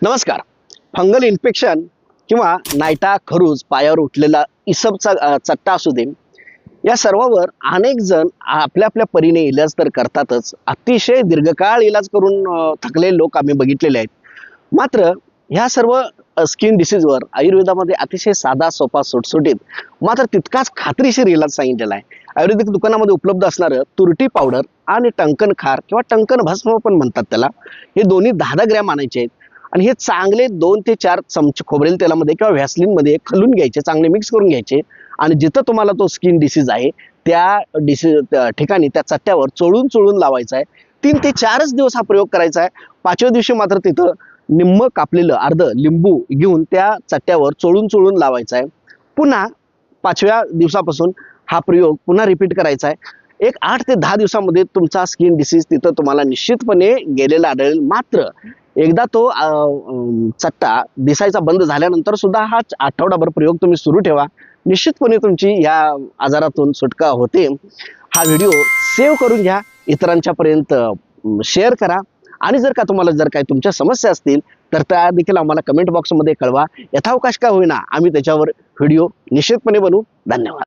नमस्कार. Fungal infection किंवा नायटा, खरूज, पायावर उठलेला इसबचा चट्टा असू दे, या सर्वावर अनेक जण आपल्या आपल्या परीने इलाज तर करतातच. अतिशय दीर्घकाळ इलाज करून थकलेले लोक आम्ही बघितलेले आहेत. मात्र ह्या सर्व स्किन डिसीजवर आयुर्वेदामध्ये अतिशय साधा, सोपा, सुटसुटीत मात्र तितकाच खात्रीशीर इलाज सांगितलेला आहे. आयुर्वेदिक दुकानामध्ये उपलब्ध असणारं तुरटी पावडर आणि टंकन खार किंवा टंकन भस्म पण म्हणतात त्याला, हे दोन्ही 10-10 ग्रॅम आणायचे आहेत आणि हे चांगले 2 ते 4 चमचे खोबरेल तेलामध्ये किंवा व्हॅसलिनमध्ये खलून घ्यायचे, चांगले मिक्स करून घ्यायचे आणि जिथं तुम्हाला तो स्किन डिसीज आहे त्या ठिकाणी त्या चट्ट्यावर चोळून चोळून लावायचा आहे. 3 ते 4च दिवस हा प्रयोग करायचा आहे. 5व्या दिवशी मात्र तिथं निम्म कापलेलं अर्ध लिंबू घेऊन त्या चट्ट्यावर चोळून चोळून लावायचा आहे. पुन्हा 5व्या दिवसापासून हा प्रयोग पुन्हा रिपीट करायचा आहे. एक 8 ते 10 दिवसामध्ये तुमचा स्किन डिसीज तिथं तुम्हाला निश्चितपणे गेलेला आढळेल. मात्र एकदा तो चट्टा दिसायचा बंद झाल्यानंतर सुद्धा हा आठवडाभर प्रयोग तुम्ही सुरू ठेवा. निश्चितपणे तुमची या आजारातून सुटका होते. हा व्हिडिओ सेव्ह करून घ्या, इतरांच्या पर्यंत शेअर करा आणि जर का तुम्हाला काही तुमच्या समस्या असतील तर त्या देखील आम्हाला कमेंट बॉक्समध्ये कळवा. यथावकाश का होईना आम्ही त्याच्यावर व्हिडिओ निश्चितपणे बनवू. धन्यवाद.